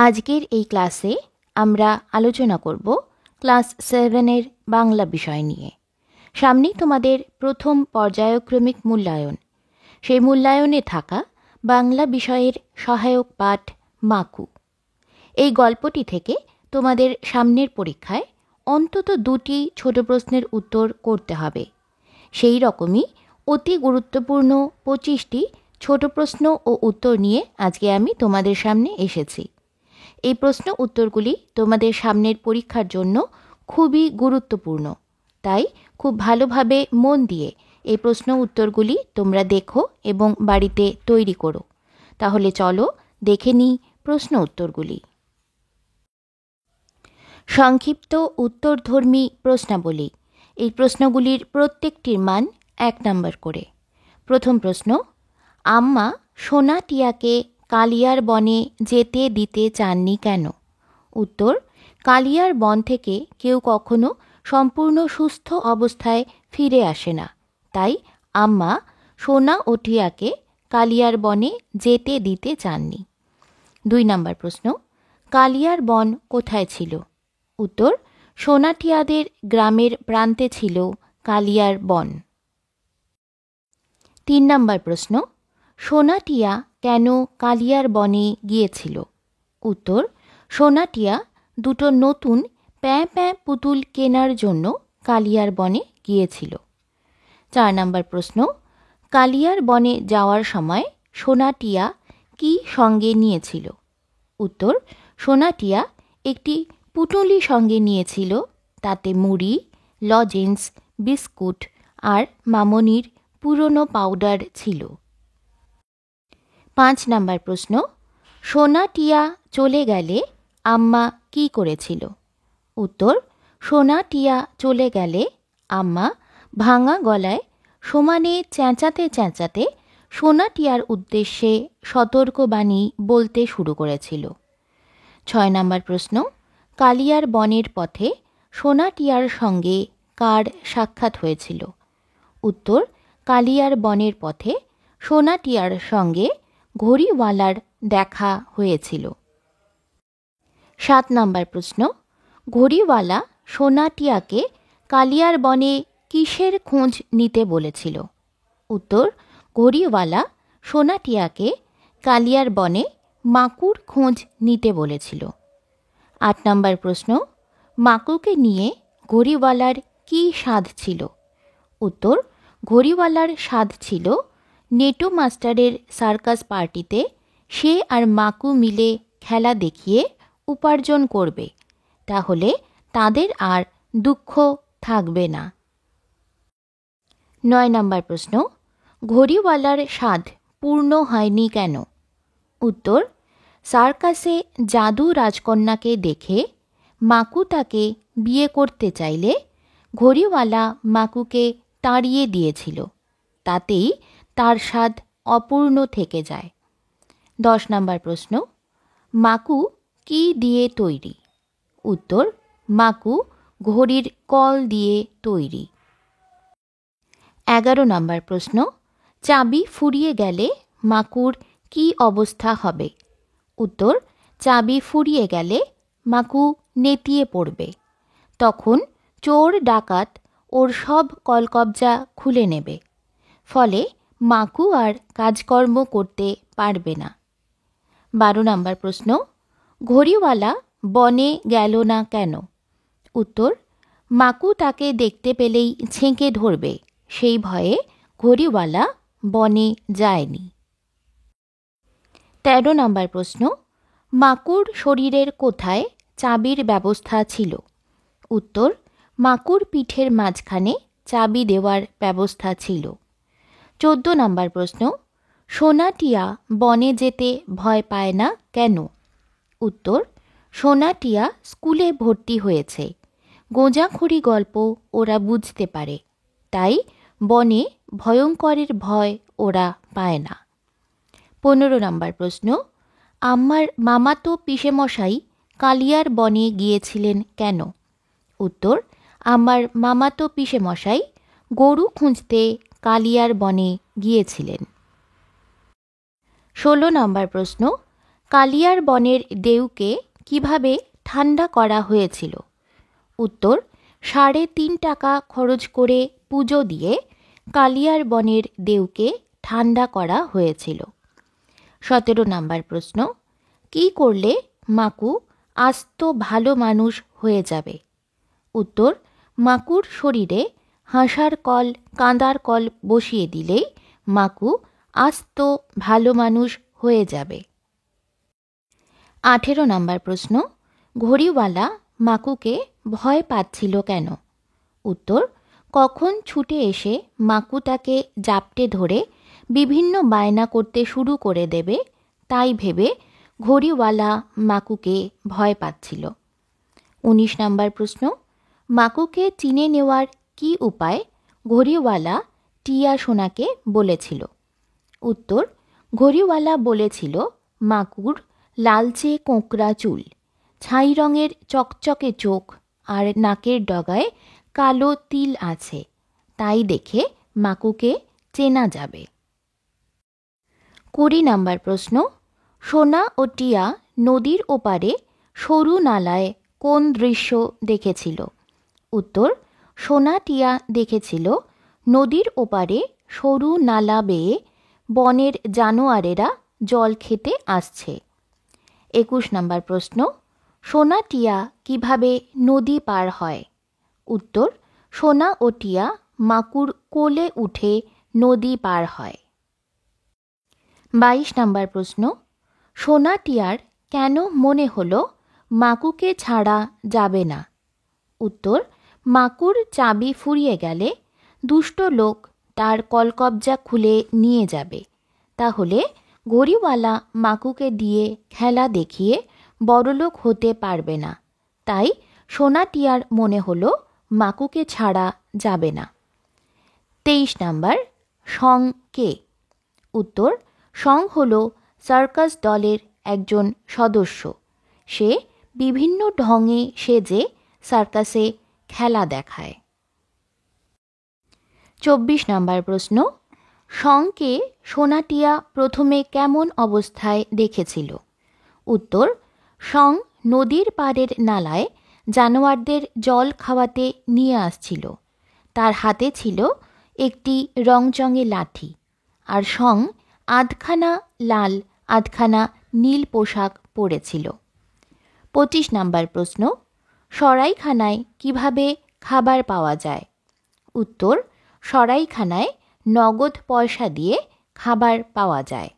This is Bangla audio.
আজকের এই ক্লাসে আমরা আলোচনা করব ক্লাস 7-এর বাংলা বিষয় নিয়ে। সামনেই তোমাদের প্রথম পর্যায়ক্রমিক মূল্যায়ন। সেই মূল্যায়নে থাকা বাংলা বিষয়ের সহায়ক পাঠ মাকু। এই গল্পটি থেকে তোমাদের সামনের পরীক্ষায় অন্তত 2টি ছোট প্রশ্নের উত্তর করতে হবে। সেই রকমই অতি গুরুত্বপূর্ণ 25টি ছোট প্রশ্ন ও উত্তর নিয়ে আজকে আমি তোমাদের সামনে এসেছি। এই প্রশ্ন উত্তরগুলি তোমাদের সামনের পরীক্ষার জন্য খুবই গুরুত্বপূর্ণ, তাই খুব ভালোভাবে মন দিয়ে এই প্রশ্ন উত্তরগুলি তোমরা দেখো এবং বাড়িতে তৈরি করো। তাহলে চলো দেখে নিই প্রশ্ন উত্তরগুলি। সংক্ষিপ্ত উত্তরধর্মী প্রশ্নাবলী। এই প্রশ্নগুলির প্রত্যেকটির মান 1 নম্বর করে। প্রথম প্রশ্ন, আম্মা সোনা টিয়াকে কালিয়ার বনে যেতে দিতে চাননি কেন? উত্তর, কালিয়ার বন থেকে কেউ কখনো সম্পূর্ণ সুস্থ অবস্থায় ফিরে আসে না, তাই আম্মা সোনা ও টিয়াকে কালিয়ার বনে যেতে দিতে চাননি। 2 নম্বর প্রশ্ন, কালিয়ার বন কোথায় ছিল? উত্তর, সোনাটিয়াদের গ্রামের প্রান্তে ছিল কালিয়ার বন। 3 নম্বর প্রশ্ন, সোনাটিয়া কেন কালিয়ার বনে গিয়েছিল? উত্তর, সোনাটিয়া দুটো নতুন প্যাঁ প্যাঁ পুতুল কেনার জন্য কালিয়ার বনে গিয়েছিল। 4 নম্বর প্রশ্ন, কালিয়ার বনে যাওয়ার সময় সোনাটিয়া কি সঙ্গে নিয়েছিল? উত্তর, সোনাটিয়া একটি পুটুলি সঙ্গে নিয়েছিল, তাতে মুড়ি, লজেন্স, বিস্কুট আর মামনির পুরনো পাউডার ছিল। 5 নম্বর প্রশ্ন, সোনাটিয়া চলে গেলে আম্মা কি করেছিল? উত্তর, সোনাটিয়া চলে গেলে আম্মা ভাঙা গলায় সমানে চেঁচাতে চেঁচাতে সোনাটিয়ার উদ্দেশ্যে সতর্কবাণী বলতে শুরু করেছিল। 6 নম্বর প্রশ্ন, কালিয়ার বনের পথে সোনাটিয়ার সঙ্গে কার সাক্ষাৎ হয়েছিল? উত্তর, কালিয়ার বনের পথে সোনাটিয়ার সঙ্গে ঘড়িওয়ালার দেখা হয়েছিল। 7 নম্বর প্রশ্ন, ঘড়িওয়ালা সোনাটিয়াকে কালিয়ার বনে কিসের খোঁজ নিতে বলেছিল? উত্তর, ঘড়িওয়ালা সোনাটিয়াকে কালিয়ার বনে মাকুর খোঁজ নিতে বলেছিল। 8 নম্বর প্রশ্ন, মাকুকে নিয়ে ঘড়িওয়ালার কি স্বাদ ছিল? উত্তর, ঘড়িওয়ালার স্বাদ ছিল নেটো মাস্টারের সার্কাস পার্টিতে সে আর মাকু মিলে খেলা দেখিয়ে উপার্জন করবে, তাহলে তাদের আর দুঃখ থাকবে না। 9 নম্বর প্রশ্ন, ঘড়িওয়ালার স্বাদ পূর্ণ হয়নি কেন? উত্তর, সার্কাসে জাদু রাজকন্যাকে দেখে মাকু তাকে বিয়ে করতে চাইলে ঘড়িওয়ালা মাকুকে তাড়িয়ে দিয়েছিল, তাতেই তার স্বাদ অপূর্ণ থেকে যায়। 10 নম্বর প্রশ্ন, মাকু কি দিয়ে তৈরি? উত্তর, মাকু ঘড়ির কল দিয়ে তৈরি। 11 নম্বর প্রশ্ন, চাবি ফুরিয়ে গেলে মাকুর কি অবস্থা হবে? উত্তর, চাবি ফুরিয়ে গেলে মাকু নেতিয়ে পড়বে, তখন চোর ডাকাত ওর সব কলকবজা খুলে নেবে, ফলে মাকু আর কাজকর্ম করতে পারবে না। 12 নম্বর প্রশ্ন, ঘড়িওয়ালা বনে গেল না কেন? উত্তর, মাকু তাকে দেখতে পেলেই ছেঁকে ধরবে, সেই ভয়ে ঘড়িওয়ালা বনে যায়নি। 13 নম্বর প্রশ্ন, মাকুর শরীরের কোথায় চাবির ব্যবস্থা ছিল? উত্তর, মাকুর পিঠের মাঝখানে চাবি দেওয়ার ব্যবস্থা ছিল। 14 নম্বর প্রশ্ন, সোনাটিয়া বনে যেতে ভয় পায় না কেন? উত্তর, সোনাটিয়া স্কুলে ভর্তি হয়েছে, গোঁজাখড়ি গল্প ওরা বুঝতে পারে, তাই বনে ভয়ঙ্করের ভয় ওরা পায় না। 15 নম্বর প্রশ্ন, আম্মার মামাতো পিসেমশাই কালিয়ার বনে গিয়েছিলেন কেন? উত্তর, আমার মামাতো পিসেমশাই গরু খুঁজতে কালিয়ার বনে গিয়েছিলেন। 16 নম্বর প্রশ্ন, কালিয়ার বনের দেউকে কিভাবে ঠান্ডা করা হয়েছিল? উত্তর, 3.5 টাকা খরচ করে পুজো দিয়ে কালিয়ার বনের দেউকে ঠান্ডা করা হয়েছিল। 17 নম্বর প্রশ্ন, কি করলে মাকু আস্ত ভালো মানুষ হয়ে যাবে? উত্তর, মাকুর শরীরে হাসার কল কাঁদার কল বসিয়ে দিলেই মাকু আস্ত ভালো মানুষ হয়ে যাবে। 18 নম্বর প্রশ্ন, ঘড়িওয়ালা মাকুকে ভয় পাচ্ছিল কেন? উত্তর, কখন ছুটে এসে মাকু তাকে জাপটে ধরে বিভিন্ন বায়না করতে শুরু করে দেবে তাই ভেবে ঘড়িওয়ালা মাকুকে ভয় পাচ্ছিল। 19 নম্বর প্রশ্ন, মাকুকে চিনে নেওয়ার কি উপায় ঘড়িওয়ালা টিয়া সোনাকে বলেছিল? উত্তর, ঘড়িওয়ালা বলেছিল মাকুর লালচে কোঁকড়া চুল, ছাই রঙের চকচকে চোখ আর নাকের ডগায় কালো তিল আছে, তাই দেখে মাকুকে চেনা যাবে। 20 নম্বর প্রশ্ন, সোনা ও টিয়া নদীর ওপারে সরু নালায় কোন দৃশ্য দেখেছিল? উত্তর, সোনা টিয়া দেখেছিল নদীর ওপারে সরু নালা বেয়ে বনের জানোয়ারেরা জল খেতে আসছে। 21 নম্বর প্রশ্ন, সোনা টিয়া কিভাবে নদী পার হয়? উত্তর, সোনা ও টিয়া মাকুর কোলে উঠে নদী পার হয়। 22 নম্বর প্রশ্ন, সোনা টিয়ার কেন মনে হলো মাকুকে ছাড়া যাবে না? উত্তর, মাকুর চাবি ফুরিয়ে গেলে দুষ্ট লোক তার কলকবজা খুলে নিয়ে যাবে, তাহলে ঘড়িওয়ালা মাকুকে দিয়ে খেলা দেখিয়ে বড়লোক হতে পারবে না, তাই সোনা টিয়ার মনে হলো মাকুকে ছাড়া যাবে না। 23 নম্বর, সং কে? উত্তর, সং হল সার্কাস দলের একজন সদস্য, সে বিভিন্ন ঢঙে সেজে সার্কাসে খেলা দেখায়। 24 নম্বর প্রশ্ন, সংকে সোনা টিয়া প্রথমে কেমন অবস্থায় দেখেছিল? উত্তর, সং নদীর পাড়ের নালায় জানোয়ারদের জল খাওয়াতে নিয়ে আসছিল, তার হাতে ছিল একটি রংচঙে লাঠি, আর সং আধখানা লাল আধখানা নীল পোশাক পরেছিল। 25 নম্বর প্রশ্ন, সরাইখানায় কিভাবে খাবার পাওয়া যায়? উত্তর, সরাইখানায় নগদ পয়সা দিয়ে খাবার পাওয়া যায়।